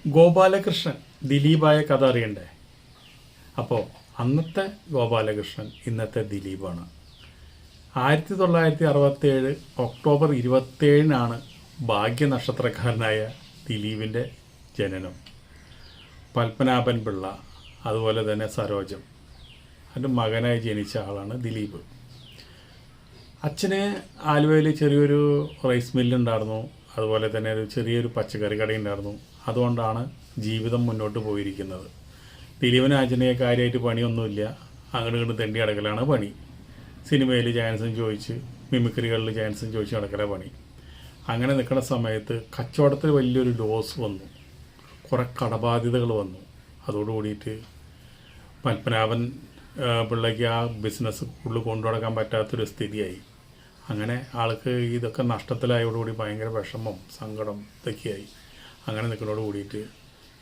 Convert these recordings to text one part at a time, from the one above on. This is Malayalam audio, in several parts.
ഗോപാലകൃഷ്ണൻ ദിലീപായ കഥ അറിയണ്ടേ? അപ്പോൾ അന്നത്തെ ഗോപാലകൃഷ്ണൻ ഇന്നത്തെ ദിലീപാണ്. 1967 ഒക്ടോബർ 27 ഭാഗ്യനക്ഷത്രക്കാരനായ ദിലീപിൻ്റെ ജനനം. പത്മനാഭൻ പിള്ള, അതുപോലെ തന്നെ സരോജം, അതിൻ്റെ മകനായി ജനിച്ച ആളാണ് ദിലീപ്. അച്ഛന് ആലുവയിൽ ചെറിയൊരു റൈസ് മില്ലുണ്ടായിരുന്നു, അതുപോലെ തന്നെ ഒരു ചെറിയൊരു പച്ചക്കറി കടയുണ്ടായിരുന്നു. അതുകൊണ്ടാണ് ജീവിതം മുന്നോട്ട് പോയിരിക്കുന്നത്. ദിലീപിന് അച്ഛനെ കാര്യമായിട്ട് പണിയൊന്നുമില്ല, അങ്ങോട്ട് ഇങ്ങോട്ട് തെണ്ടി അടക്കലാണ് പണി. സിനിമയിൽ ചാൻസും ചോദിച്ച്, മിമിക്രികളിൽ ചാൻസും ചോദിച്ച് നടക്കല പണി. അങ്ങനെ നിൽക്കുന്ന സമയത്ത് കച്ചവടത്തിൽ വലിയൊരു ലോസ് വന്നു, കുറേ കടബാധ്യതകൾ വന്നു. അതോടുകൂടിയിട്ട് പത്മനാഭൻ പിള്ളയ്ക്ക് ആ ബിസിനസ് കൂടുതൽ കൊണ്ടു നടക്കാൻ പറ്റാത്തൊരു സ്ഥിതിയായി. അങ്ങനെ ആൾക്ക് ഇതൊക്കെ നഷ്ടത്തിലായതോടുകൂടി ഭയങ്കര വിഷമം, സങ്കടം ഇതൊക്കെയായി. അങ്ങനെ നിൽക്കുന്നതോട് കൂടിയിട്ട്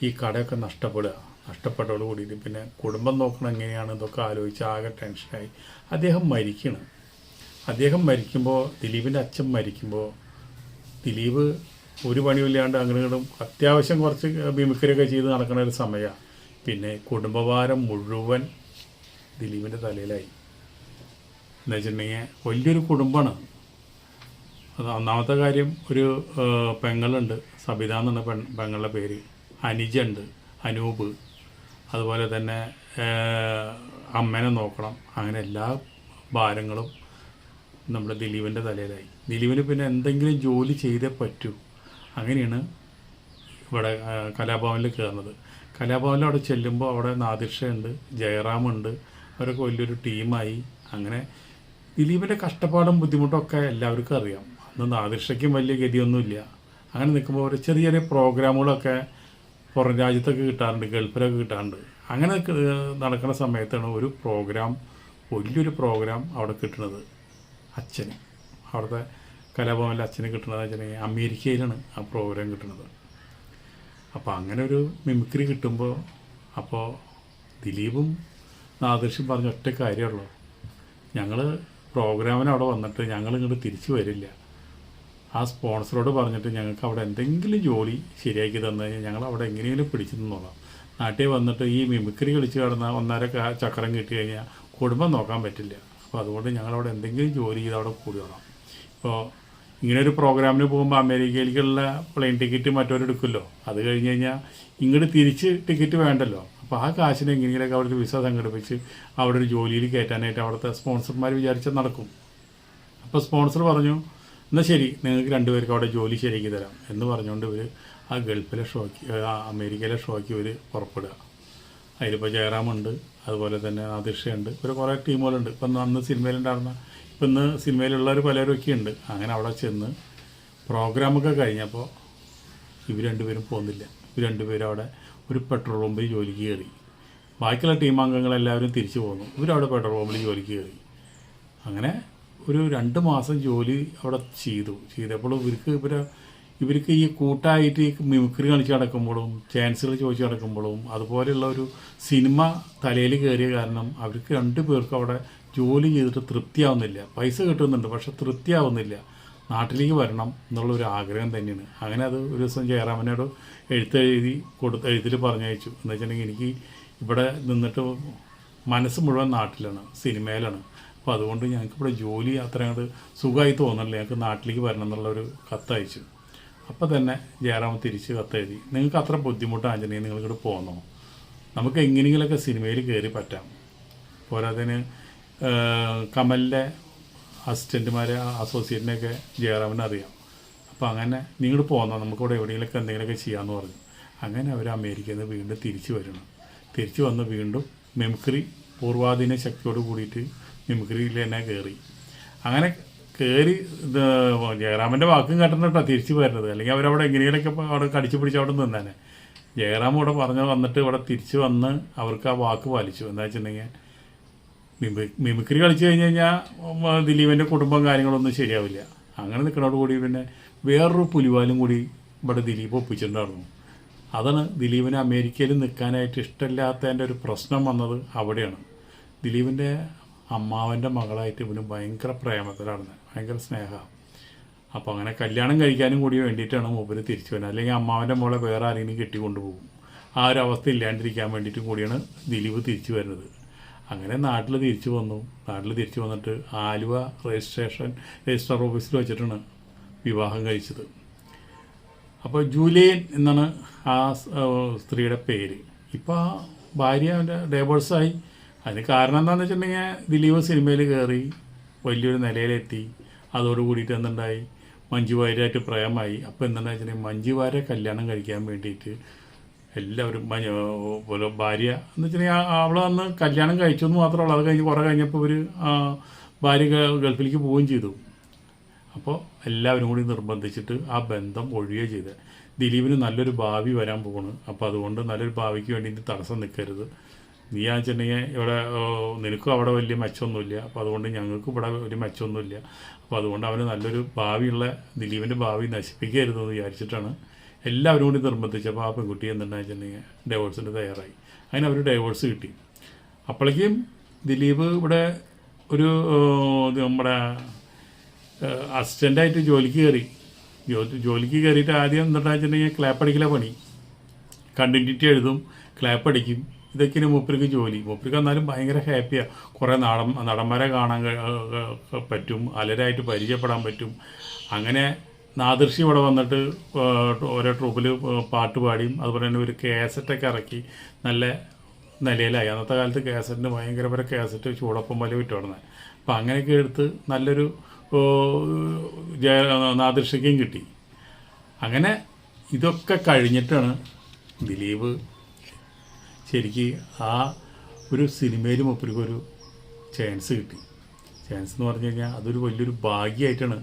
ഈ കടയൊക്കെ നഷ്ടപ്പെട്ടതോട് കൂടിയിട്ട് പിന്നെ കുടുംബം നോക്കണം എങ്ങനെയാണ് ഇതൊക്കെ ആലോചിച്ച് ആകെ ടെൻഷനായി. അദ്ദേഹം മരിക്കുമ്പോൾ, ദിലീപിൻ്റെ അച്ഛൻ മരിക്കുമ്പോൾ, ദിലീപ് ഒരു പണിയില്ലാണ്ട് അങ്ങനെയും അത്യാവശ്യം കുറച്ച് മിമിക്രിയൊക്കെ ചെയ്ത് നടക്കുന്ന ഒരു സമയമാണ്. പിന്നെ കുടുംബഭാരം മുഴുവൻ ദിലീപിൻ്റെ തലയിലായി. എന്ന് വെച്ചിട്ടുണ്ടെങ്കിൽ വലിയൊരു കുടുംബമാണ്. ഒന്നാമത്തെ കാര്യം, ഒരു പെങ്ങളുണ്ട്, സബിത എന്നാണ് പെങ്ങളുടെ പേര്. അനുജുണ്ട്, അനൂപ്. അതുപോലെ തന്നെ അമ്മേനെ നോക്കണം. അങ്ങനെ എല്ലാ ഭാരങ്ങളും നമ്മുടെ ദിലീപിൻ്റെ തലയിലായി. ദിലീപിന് പിന്നെ എന്തെങ്കിലും ജോലി ചെയ്തേ പറ്റൂ. അങ്ങനെയാണ് ഇവിടെ കലാഭവനിൽ കയറുന്നത്. കലാഭവനിൽ അവിടെ ചെല്ലുമ്പോൾ അവിടെ നാദിർഷയുണ്ട്, ജയറാമുണ്ട്. അവരൊക്കെ വലിയൊരു ടീമായി. അങ്ങനെ ദിലീപിൻ്റെ കഷ്ടപ്പാടും ബുദ്ധിമുട്ടൊക്കെ എല്ലാവർക്കും അറിയാം. അന്ന് നാദിർഷയ്ക്കും വലിയ ഗതിയൊന്നുമില്ല. അങ്ങനെ നിൽക്കുമ്പോൾ ഒരു ചെറിയ ചെറിയ പ്രോഗ്രാമുകളൊക്കെ പുറം രാജ്യത്തൊക്കെ കിട്ടാറുണ്ട്, ഗൾഫിലൊക്കെ കിട്ടാറുണ്ട്. അങ്ങനെ നടക്കുന്ന സമയത്താണ് ഒരു പ്രോഗ്രാം, വലിയൊരു പ്രോഗ്രാം അവിടെ കിട്ടുന്നത് അച്ഛന്. അവിടുത്തെ കലാഭവനിലെ അച്ഛന് കിട്ടുന്നത് വെച്ചിട്ടുണ്ടെങ്കിൽ അമേരിക്കയിലാണ് ആ പ്രോഗ്രാം കിട്ടുന്നത്. അപ്പോൾ അങ്ങനെ ഒരു മിമിക്രി കിട്ടുമ്പോൾ അപ്പോൾ ദിലീപും നാദിർഷും പറഞ്ഞ ഒറ്റ കാര്യമുള്ളൂ, ഞങ്ങൾ പ്രോഗ്രാമിന് അവിടെ വന്നിട്ട് ഞങ്ങൾ ഇങ്ങോട്ട് തിരിച്ചു വരില്ല. ആ സ്പോൺസറോട് പറഞ്ഞിട്ട് ഞങ്ങൾക്ക് അവിടെ എന്തെങ്കിലും ജോലി ശരിയാക്കി തന്നു കഴിഞ്ഞാൽ ഞങ്ങൾ അവിടെ എങ്ങനെയെങ്കിലും പിടിച്ചു നിന്നോളാം. നാട്ടിൽ വന്നിട്ട് ഈ മിമിക്രി കളിച്ച് കിടന്ന 1.5 ചക്രം കിട്ടി കഴിഞ്ഞാൽ കുടുംബം നോക്കാൻ പറ്റില്ല. അപ്പോൾ അതുകൊണ്ട് ഞങ്ങളവിടെ എന്തെങ്കിലും ജോലി ചെയ്ത് അവിടെ കൂടിയോളാം. ഇപ്പോൾ ഇങ്ങനൊരു പ്രോഗ്രാമിന് പോകുമ്പോൾ അമേരിക്കയിലേക്കുള്ള പ്ലെയിൻ ടിക്കറ്റ് മറ്റവരെടുക്കുമല്ലോ. അത് കഴിഞ്ഞ് കഴിഞ്ഞാൽ ഇങ്ങോട്ട് തിരിച്ച് ടിക്കറ്റ് വേണ്ടല്ലോ. അപ്പോൾ ആ കാശിനെ എങ്ങനെയൊക്കെ അവിടെ ഒരു വിസ സംഘടിപ്പിച്ച് അവിടെ ഒരു ജോലിയിൽ കയറ്റാനായിട്ട് അവിടുത്തെ സ്പോൺസർമാർ വിചാരിച്ചാൽ നടക്കും. അപ്പോൾ സ്പോൺസർ പറഞ്ഞു, എന്നാൽ ശരി, നിങ്ങൾക്ക് 2 പേർക്ക് അവിടെ ജോലി ശരിയാക്കി തരാം എന്ന് പറഞ്ഞുകൊണ്ട് ഇവർ ആ ഗൾഫിലെ ഷോയ്ക്ക്, അമേരിക്കയിലെ ഷോയ്ക്ക് ഇവർ പുറപ്പെടുക. അതിലിപ്പോൾ ജയറാമുണ്ട്, അതുപോലെ തന്നെ നാദിർഷയുണ്ട്, ഒരു കുറേ ടീമുകളുണ്ട്. ഇപ്പം അന്ന് സിനിമയിലുണ്ടായിരുന്ന, ഇപ്പം ഇന്ന് സിനിമയിലുള്ളവർ പലരൊക്കെ ഉണ്ട്. അങ്ങനെ അവിടെ ചെന്ന് പ്രോഗ്രാമൊക്കെ കഴിഞ്ഞപ്പോൾ ഇവർ 2 പേരും പോകുന്നില്ല. ഇവർ 2 പേരും അവിടെ ഒരു പെട്രോൾ പമ്പിൽ ജോലിക്ക് കയറി. ബാക്കിയുള്ള ടീം അംഗങ്ങളെല്ലാവരും തിരിച്ചു പോന്നു. ഇവരവിടെ പെട്രോൾ പമ്പിൽ ജോലിക്ക് കയറി. അങ്ങനെ ഒരു 2 മാസം ജോലി അവിടെ ചെയ്തപ്പോൾ ഇവർക്ക് ഈ കൂട്ടായിട്ട് മിമിക്രി കളിച്ച് നടക്കുമ്പോഴും ചാൻസുകൾ ചോദിച്ച് നടക്കുമ്പോഴും അതുപോലെയുള്ള ഒരു സിനിമ തലയിൽ കയറിയ കാരണം അവർക്ക് 2 പേർക്കും അവിടെ ജോലി ചെയ്തിട്ട് തൃപ്തിയാവുന്നില്ല. പൈസ കിട്ടുന്നുണ്ട്, പക്ഷെ തൃപ്തിയാവുന്നില്ല. നാട്ടിലേക്ക് വരണം എന്നുള്ളൊരു ആഗ്രഹം തന്നെയാണ്. അങ്ങനെ അത് ഒരു ദിവസം ജയറാമനോട് എഴുത്തിൽ പറഞ്ഞയച്ചു. എന്ന് വെച്ചിട്ടുണ്ടെങ്കിൽ എനിക്ക് ഇവിടെ നിന്നിട്ട് മനസ്സ് മുഴുവൻ നാട്ടിലാണ്, സിനിമയിലാണ്. അപ്പോൾ അതുകൊണ്ട് ഞങ്ങൾക്ക് ഇവിടെ ജോലി അത്ര അങ്ങോട്ട് സുഖമായി തോന്നണില്ല, ഞങ്ങൾക്ക് നാട്ടിലേക്ക് വരണം എന്നുള്ളൊരു കത്തയച്ചു. അപ്പോൾ തന്നെ ജയറാമൻ തിരിച്ച് കത്തെഴുതി, നിങ്ങൾക്ക് അത്ര ബുദ്ധിമുട്ടാണെന്നുണ്ടെങ്കിൽ നിങ്ങളിങ്ങോട്ട് പോന്നോ, നമുക്ക് എങ്ങനെയെങ്കിലുമൊക്കെ സിനിമയിൽ കയറി പറ്റാം. പോരാത്തതിന് കമലിൻ്റെ അസിസ്റ്റൻറ്റുമാരെ, അസോസിയേറ്റിനെയൊക്കെ ജയറാമിനെ അറിയാം. അപ്പോൾ അങ്ങനെ നിങ്ങൾ പോന്നോ, നമുക്കിവിടെ എവിടെയെങ്കിലുമൊക്കെ എന്തെങ്കിലുമൊക്കെ ചെയ്യാമെന്ന് പറഞ്ഞു. അങ്ങനെ അവർ അമേരിക്കയിൽ നിന്ന് വീണ്ടും തിരിച്ചു വന്ന് വീണ്ടും മിമിക്രി പൂർവാധീന ശക്തിയോട് കൂടിയിട്ട് മിമിക്രിയിൽ തന്നെ കയറി. അങ്ങനെ കയറി ജയറാമിൻ്റെ വാക്കും കേട്ടിട്ട് കേട്ടോ തിരിച്ചു വരുന്നത്. അല്ലെങ്കിൽ അവരവിടെ എങ്ങനെയൊക്കെ അവിടെ കടിച്ചു പിടിച്ച് അവിടെ നിന്നേനെ. ജയറാം ഇവിടെ വന്നിട്ട് ഇവിടെ തിരിച്ചു വന്ന് അവർക്ക് ആ വാക്ക് പാലിച്ചു. എന്താ വെച്ചിട്ടുണ്ടെങ്കിൽ മിമിക്രി കളിച്ചു കഴിഞ്ഞ് കഴിഞ്ഞാൽ ദിലീപിൻ്റെ കുടുംബം കാര്യങ്ങളൊന്നും ശരിയാവില്ല. അങ്ങനെ നിൽക്കുന്നതോടുകൂടി പിന്നെ വേറൊരു പുലിവാലും കൂടി ഇവിടെ ദിലീപ് ഒപ്പിച്ചിട്ടുണ്ടായിരുന്നു. അതാണ് ദിലീപിന് അമേരിക്കയിൽ നിൽക്കാനായിട്ട് ഇഷ്ടമില്ലാത്തതിൻ്റെ ഒരു പ്രശ്നം വന്നത് അവിടെയാണ്. ദിലീപിൻ്റെ അമ്മാവൻ്റെ മകളായിട്ട് ഇവന് ഭയങ്കര പ്രേമത്തിലാണ്, ഭയങ്കര സ്നേഹമാണ്. അപ്പോൾ അങ്ങനെ കല്യാണം കഴിക്കാനും കൂടി വേണ്ടിയിട്ടാണ് മൂപ്പര് തിരിച്ചു വരുന്നത്. അല്ലെങ്കിൽ അമ്മാവൻ്റെ മോളെ വേറെ ആരെങ്കിലും കെട്ടിക്കൊണ്ടുപോകും. ആ ഒരു അവസ്ഥ ഇല്ലാണ്ടിരിക്കാൻ വേണ്ടിയിട്ടും കൂടിയാണ് ദിലീപ് തിരിച്ചു വരുന്നത്. അങ്ങനെ നാട്ടിൽ തിരിച്ചു വന്നു. നാട്ടിൽ തിരിച്ചു വന്നിട്ട് ആലുവ രജിസ്റ്റർ ഓഫീസിൽ വെച്ചിട്ടാണ് വിവാഹം കഴിച്ചത്. അപ്പോൾ ജൂലിയൻ എന്നാണ് ആ സ്ത്രീയുടെ പേര്. ഇപ്പോൾ ആ ഭാര്യ ഡൈവേഴ്സായി. അതിന് കാരണം എന്താണെന്ന് വെച്ചിട്ടുണ്ടെങ്കിൽ ദിലീപ് സിനിമയിൽ കയറി വലിയൊരു നിലയിലെത്തി. അതോട് കൂടിയിട്ട് എന്തുണ്ടായി, മഞ്ജു വാര്യരായിട്ട് പ്രേമമായി. അപ്പോൾ എന്താണെന്ന് വെച്ചിട്ടുണ്ടെങ്കിൽ മഞ്ജു വാര്യരെ കല്യാണം കഴിക്കാൻ വേണ്ടിയിട്ട് എല്ലാവരും ഭാര്യ എന്ന് വെച്ചിട്ടുണ്ടെങ്കിൽ അവൾ അന്ന് കല്യാണം കഴിച്ചു എന്ന് മാത്രമല്ല, അത് കഴിഞ്ഞ് കുറേ കഴിഞ്ഞപ്പോൾ ഒരു ഭാര്യ ഗൾഫിലേക്ക് പോവുകയും ചെയ്തു. അപ്പോൾ എല്ലാവരും കൂടി നിർബന്ധിച്ചിട്ട് ആ ബന്ധം ഒഴിയുകയും ചെയ്ത്. ദിലീപിന് നല്ലൊരു ഭാവി വരാൻ പോകണം. അപ്പോൾ അതുകൊണ്ട് നല്ലൊരു ഭാവിക്ക് വേണ്ടി തടസ്സം നിൽക്കരുത്. നീ വെച്ചിട്ടുണ്ടെങ്കിൽ ഇവിടെ നിനക്കും അവിടെ വലിയ മെച്ചമൊന്നുമില്ല, അപ്പോൾ അതുകൊണ്ട് ഞങ്ങൾക്കും ഇവിടെ ഒരു മെച്ചമൊന്നുമില്ല. അപ്പോൾ അതുകൊണ്ട് അവന് നല്ലൊരു ഭാവിയുള്ള ദിലീപിൻ്റെ ഭാവി നശിപ്പിക്കരുതെന്ന് വിചാരിച്ചിട്ടാണ് എല്ലാവരും കൂടി നിർബന്ധിച്ചപ്പോൾ ആ പെൺകുട്ടി എന്തുണ്ടാ വെച്ചിട്ടുണ്ടെങ്കിൽ ഡൈവോഴ്സിന് തയ്യാറായി. അതിന് അവർ ഡൈവോഴ്സ് കിട്ടി. അപ്പോഴേക്കും ദിലീപ് ഇവിടെ ഒരു നമ്മുടെ അസിസ്റ്റൻ്റായിട്ട് ജോലിക്ക് കയറി. ജോലിക്ക് കയറിയിട്ട് ആദ്യം എന്താ വെച്ചിട്ടുണ്ടെങ്കിൽ ക്ലാപ്പടിക്കല പണി. കണ്ടിന്യൂറ്റി എഴുതും, ക്ലാപ്പടിക്കും. ഇതൊക്കെയാണ് മൂപ്പർക്ക് ജോലി. മൂപ്പർക്ക് എന്നാലും ഭയങ്കര ഹാപ്പിയാണ്. കുറേ നടന്മാരെ കാണാൻ പറ്റും, അലരായിട്ട് പരിചയപ്പെടാൻ പറ്റും. അങ്ങനെ നാദൃശി ഇവിടെ വന്നിട്ട് ഓരോ ട്രൂപ്പിൽ പാട്ട് പാടിയും അതുപോലെ തന്നെ ഒരു കാസറ്റൊക്കെ ഇറക്കി നല്ല നിലയിലായി. അന്നത്തെ കാലത്ത് കാസറ്റിന് ഭയങ്കര കാസറ്റ് ചൂടൊപ്പം പോലെ വിറ്റുകൊടുന്നത്. അപ്പോൾ അങ്ങനെയൊക്കെ എടുത്ത് നല്ലൊരു നാദൃശിക്കും കിട്ടി. അങ്ങനെ ഇതൊക്കെ കഴിഞ്ഞിട്ടാണ് ദിലീപ് ശരിക്ക് ആ ഒരു സിനിമയിൽ മൂപ്പർക്കൊരു ചാൻസ് കിട്ടി. ചാൻസ് എന്ന് പറഞ്ഞു കഴിഞ്ഞാൽ അതൊരു വലിയൊരു ഭാഗ്യമായിട്ടാണ്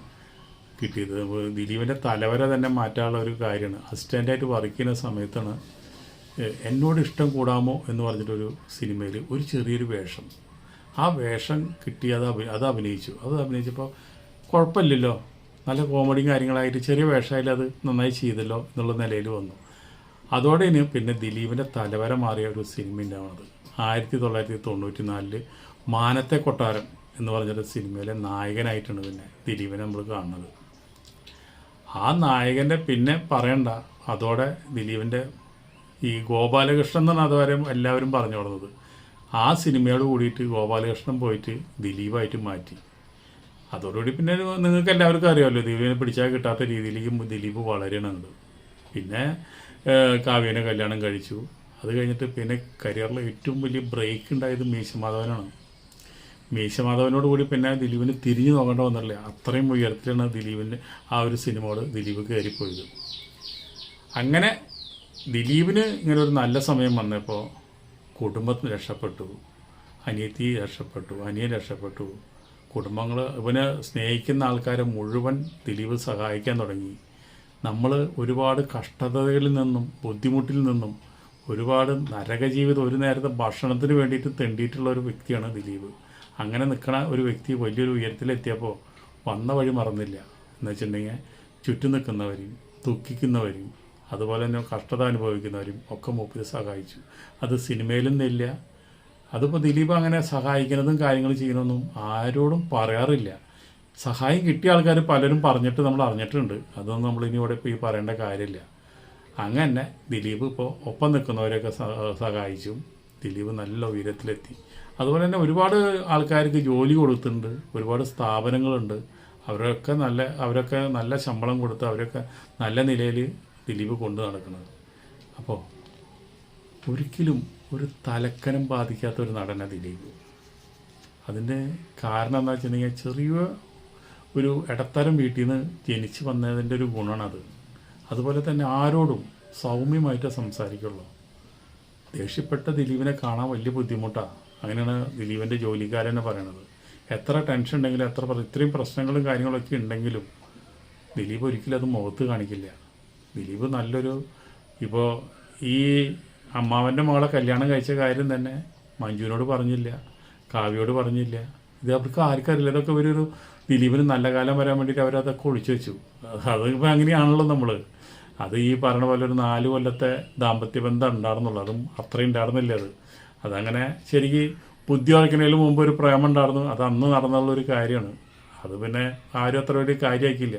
കിട്ടിയത്. ദിലീപിൻ്റെ തലവര തന്നെ മാറ്റാനുള്ള ഒരു കാര്യമാണ്. അസിസ്റ്റൻ്റായിട്ട് വർക്ക് ചെയ്യുന്ന സമയത്താണ് എന്നോട് ഇഷ്ടം കൂടാമോ എന്ന് പറഞ്ഞിട്ടൊരു സിനിമയിൽ ഒരു ചെറിയൊരു വേഷം, ആ വേഷം കിട്ടി. അത് അഭിനയിച്ചപ്പോൾ കുഴപ്പമില്ലല്ലോ, നല്ല കോമഡിയും കാര്യങ്ങളായിട്ട് ചെറിയ വേഷമായാലും അത് നന്നായി ചെയ്തല്ലോ എന്നുള്ള നിലയിൽ വന്നു. അതോടെ പിന്നെ ദിലീപിൻ്റെ തലവര മാറിയ ഒരു സിനിമ ഉണ്ടാവുന്നത് 1994 മാനത്തെ കൊട്ടാരം എന്ന് പറഞ്ഞൊരു സിനിമയിലെ നായകനായിട്ടാണ് പിന്നെ ദിലീപിനെ നമ്മൾ കാണുന്നത്. ആ നായകൻ്റെ പിന്നെ പറയണ്ട, അതോടെ ദിലീപിൻ്റെ ഈ ഗോപാലകൃഷ്ണൻ എന്നാണ് അതുവരെ എല്ലാവരും പറഞ്ഞു തുടങ്ങുന്നത്. ആ സിനിമയോട് കൂടിയിട്ട് ഗോപാലകൃഷ്ണൻ പോയിട്ട് ദിലീപായിട്ട് മാറ്റി. അതോടുകൂടി പിന്നെ നിങ്ങൾക്ക് എല്ലാവർക്കും അറിയാമല്ലോ, ദിലീപിനെ പിടിച്ചാൽ കിട്ടാത്ത രീതിയിലേക്ക് ദിലീപ് വളരണുണ്ട്. പിന്നെ കാവ്യനെ കല്യാണം കഴിച്ചു. അത് കഴിഞ്ഞിട്ട് പിന്നെ കരിയറിൽ ഏറ്റവും വലിയ ബ്രേക്ക് ഉണ്ടായത് മീശമാധവനാണ്. മീശമാധവനോട് കൂടി പിന്നെ ദിലീപിന് തിരിഞ്ഞു നോക്കേണ്ട വന്നില്ല. അത്രയും ഉയരത്തിലാണ് ദിലീപിൻ്റെ ആ ഒരു സിനിമയോട് ദിലീപ് കയറിപ്പോയത്. അങ്ങനെ ദിലീപിന് ഇങ്ങനെ ഒരു നല്ല സമയം വന്നപ്പോൾ കുടുംബത്തിന് രക്ഷപ്പെട്ടു, അനിയത്തി രക്ഷപ്പെട്ടു, അനിയൻ രക്ഷപ്പെട്ടു. കുടുംബങ്ങൾ ഇവനെ സ്നേഹിക്കുന്ന ആൾക്കാരെ മുഴുവൻ ദിലീപ് സഹായിക്കാൻ തുടങ്ങി. നമ്മൾ ഒരുപാട് കഷ്ടതകളിൽ നിന്നും ബുദ്ധിമുട്ടിൽ നിന്നും ഒരുപാട് നരകജീവിതം, ഒരു നേരത്തെ ഭക്ഷണത്തിന് വേണ്ടിയിട്ട് തെണ്ടിയിട്ടുള്ള ഒരു വ്യക്തിയാണ് ദിലീപ്. അങ്ങനെ നിൽക്കണ ഒരു വ്യക്തി വലിയൊരു ഉയരത്തിലെത്തിയപ്പോൾ വന്ന വഴി മറന്നില്ല. എന്ന് വെച്ചിട്ടുണ്ടെങ്കിൽ ചുറ്റും നിൽക്കുന്നവരെയും ദുഃഖിക്കുന്നവരെയും അതുപോലെ തന്നെ കഷ്ടത അനുഭവിക്കുന്നവരും ഒക്കെ മൂപ്പര് സഹായിച്ചു. അത് സിനിമയിലും ഇല്ല. അതിപ്പോൾ ദിലീപ് അങ്ങനെ സഹായിക്കുന്നതും കാര്യങ്ങൾ ചെയ്യുന്നതൊന്നും ആരോടും പറയാറില്ല. സഹായം കിട്ടിയ ആൾക്കാർ പലരും പറഞ്ഞിട്ട് നമ്മൾ അറിഞ്ഞിട്ടുണ്ട്. അതൊന്നും നമ്മളിനി ഇവിടെ ഇപ്പോൾ ഈ പറയേണ്ട കാര്യമില്ല. അങ്ങനെ ദിലീപ് ഇപ്പോൾ ഒപ്പം നിൽക്കുന്നവരെയൊക്കെ സഹായിച്ചു. ദിലീപ് നല്ല ഉയരത്തിലെത്തി. അതുപോലെ തന്നെ ഒരുപാട് ആൾക്കാർക്ക് ജോലി കൊടുത്തിട്ടുണ്ട്, ഒരുപാട് സ്ഥാപനങ്ങളുണ്ട്. അവരൊക്കെ നല്ല ശമ്പളം കൊടുത്ത് അവരൊക്കെ നല്ല നിലയിൽ ദിലീപ് കൊണ്ടു നടക്കുന്നത്. അപ്പോൾ ഒരിക്കലും ഒരു തലക്കനം ബാധിക്കാത്ത ഒരു നടനാണ് ദിലീപ്. അതിൻ്റെ കാരണം എന്താ വെച്ചിട്ടുണ്ടെങ്കിൽ ചെറിയ ഒരു ഇടത്തരം വീട്ടിൽ നിന്ന് ജനിച്ച് വന്നതിൻ്റെ ഒരു ഗുണമാണത്. അതുപോലെ തന്നെ ആരോടും സൗമ്യമായിട്ട് സംസാരിക്കുള്ളൂ. ദേഷ്യപ്പെട്ട ദിലീപിനെ കാണാൻ വലിയ ബുദ്ധിമുട്ടാണ്. അങ്ങനെയാണ് ദിലീപിൻ്റെ ജോലിക്കാരെന്നെ പറയണത്. എത്ര ടെൻഷൻ ഉണ്ടെങ്കിലും ഇത്രയും പ്രശ്നങ്ങളും കാര്യങ്ങളൊക്കെ ഉണ്ടെങ്കിലും ദിലീപ് ഒരിക്കലും അത് മുഖത്ത് കാണിക്കില്ല. ദിലീപ് നല്ലൊരു ഇപ്പോൾ ഈ അമ്മാവൻ്റെ മകളെ കല്യാണം കഴിച്ച കാര്യം തന്നെ മഞ്ജുവിനോട് പറഞ്ഞില്ല, കാവ്യയോട് പറഞ്ഞില്ല. ഇത് അവർക്ക് ആർക്കറിയില്ല. ഇതൊക്കെ ഒരു ദിലീപിന് നല്ല കാലം വരാൻ വേണ്ടിയിട്ട് അവരതൊക്കെ ഒളിച്ചു വെച്ചു. അതിപ്പോൾ അങ്ങനെയാണല്ലോ നമ്മൾ. അത് ഈ പറഞ്ഞ പോലെ ഒരു 4 കൊല്ലത്തെ ദാമ്പത്യ ബന്ധം ഉണ്ടായിരുന്നുള്ളൂ. അതും അത്രയും ഉണ്ടായിരുന്നില്ല. അതങ്ങനെ ശരിക്ക് ബുദ്ധി വളയ്ക്കുന്നതിന് മുമ്പ് ഒരു പ്രേമം ഉണ്ടായിരുന്നു. അത് അന്ന് നടന്നുള്ളൊരു കാര്യമാണ്. അത് പിന്നെ ആരും അത്ര വലിയ കാര്യമാക്കിയില്ല.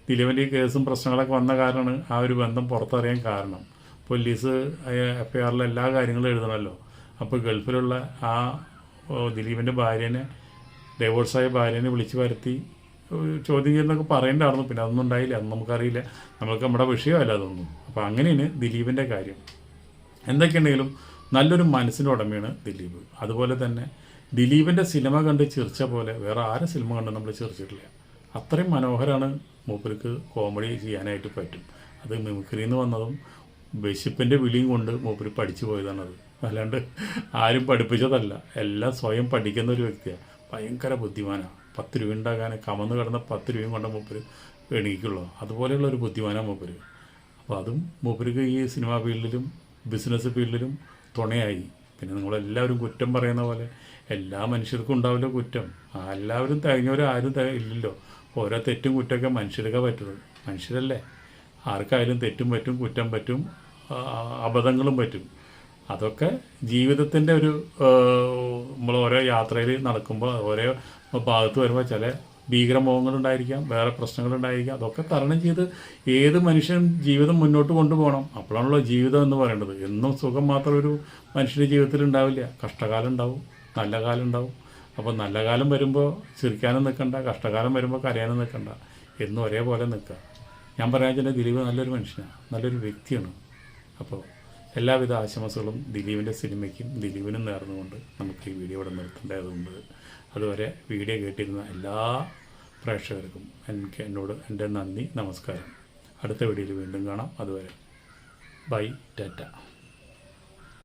ദിലീപിൻ്റെ ഈ കേസും പ്രശ്നങ്ങളൊക്കെ വന്ന കാരണമാണ് ആ ഒരു ബന്ധം പുറത്തറിയാൻ കാരണം. പോലീസ് FIRൽ എല്ലാ കാര്യങ്ങളും എഴുതണമല്ലോ. അപ്പോൾ ഗൾഫിലുള്ള ആ ദിലീപിൻ്റെ ഭാര്യനെ, ഡൈവോഴ്സായ ഭാര്യനെ വിളിച്ച് വരുത്തി ചോദ്യം ചെയ്യുന്നൊക്കെ പറയേണ്ടായിരുന്നു. പിന്നെ അതൊന്നും ഉണ്ടായില്ല, അതൊന്നും നമുക്കറിയില്ല, നമ്മൾക്ക് നമ്മുടെ വിഷയമല്ല അതൊന്നും. അപ്പോൾ അങ്ങനെയാണ് ദിലീപിൻ്റെ കാര്യം. എന്തൊക്കെയുണ്ടെങ്കിലും നല്ലൊരു മനസ്സിൻ്റെ ഉടമയാണ് ദിലീപ്. അതുപോലെ തന്നെ ദിലീപിൻ്റെ സിനിമ കണ്ട് ചിരിച്ച പോലെ വേറെ ആരും സിനിമ കണ്ട് നമ്മൾ ചിരിച്ചിട്ടില്ല. അത്രയും മനോഹരമാണ് മൂപ്പർക്ക്. കോമഡി ചെയ്യാനായിട്ട് പറ്റും. അത് മിമിക്രിന്ന് വന്നതും വിശപ്പിൻ്റെ വിളിയും കൊണ്ട് മൂപ്പര് പഠിച്ചു പോയതാണത്. അല്ലാണ്ട് ആരും പഠിപ്പിച്ചതല്ല. എല്ലാം സ്വയം പഠിക്കുന്ന ഒരു വ്യക്തിയാണ്. ഭയങ്കര ബുദ്ധിമാനാണ്. 10 രൂപ ഉണ്ടാകാൻ കമന്ന് കിടന്ന 10 രൂപയും കൊണ്ട് മൂപ്പര് എണീക്കുള്ളൂ. അതുപോലെയുള്ള ഒരു ബുദ്ധിമാനാണ് മൂപ്പര്. അപ്പോൾ അതും മൂപ്പർക്ക് ഈ സിനിമാ ഫീൽഡിലും ബിസിനസ് ഫീൽഡിലും തുണയായി. പിന്നെ നിങ്ങളെല്ലാവരും കുറ്റം പറയുന്ന പോലെ എല്ലാ മനുഷ്യർക്കും ഉണ്ടാവില്ല കുറ്റം. എല്ലാവരും തികഞ്ഞവരും ഇല്ലല്ലോ. ഓരോ തെറ്റും കുറ്റമൊക്കെ മനുഷ്യരൊക്കെ പറ്റുള്ളൂ. മനുഷ്യരല്ലേ, ആർക്കായാലും തെറ്റും പറ്റും, കുറ്റം പറ്റും, അബദ്ധങ്ങളും പറ്റും. അതൊക്കെ ജീവിതത്തിൻ്റെ ഒരു നമ്മൾ ഓരോ യാത്രയിൽ നടക്കുമ്പോൾ ഓരോ ഭാഗത്ത് വരുമ്പോൾ ചില ഭീകരമുഖങ്ങളുണ്ടായിരിക്കാം, വേറെ പ്രശ്നങ്ങളുണ്ടായിരിക്കാം. അതൊക്കെ തരണം ചെയ്ത് ഏത് മനുഷ്യൻ ജീവിതം മുന്നോട്ട് കൊണ്ടുപോകണം. അപ്പോഴാണല്ലോ ജീവിതം എന്ന് പറയേണ്ടത്. എന്നും സുഖം മാത്രം ഒരു മനുഷ്യൻ്റെ ജീവിതത്തിൽ ഉണ്ടാവില്ല. കഷ്ടകാലം ഉണ്ടാവും, നല്ല കാലം ഉണ്ടാവും. അപ്പോൾ നല്ല കാലം വരുമ്പോൾ ചിരിക്കാനും നിൽക്കണ്ട, കഷ്ടകാലം വരുമ്പോൾ കരയാനും നിൽക്കണ്ട, എന്നും ഒരേപോലെ നിൽക്കുക. ഞാൻ പറയാൻ വെച്ചാൽ ദിലീപ് നല്ലൊരു മനുഷ്യനാണ്, നല്ലൊരു വ്യക്തിയാണ്. അപ്പോൾ എല്ലാവിധ ആശംസകളും ദിലീപിൻ്റെ സിനിമയ്ക്കും ദിലീപിനും നേർന്നുകൊണ്ട് നമുക്ക് ഈ വീഡിയോ ഇവിടെ നിർത്തേണ്ടതുണ്ട്. അതുവരെ വീഡിയോ കേട്ടിരുന്ന എല്ലാ പ്രേക്ഷകർക്കും എന്നോട് എൻ്റെ നന്ദി, നമസ്കാരം. അടുത്ത വീഡിയോയിൽ വീണ്ടും കാണാം. അതുവരെ ബൈ, ടാറ്റ.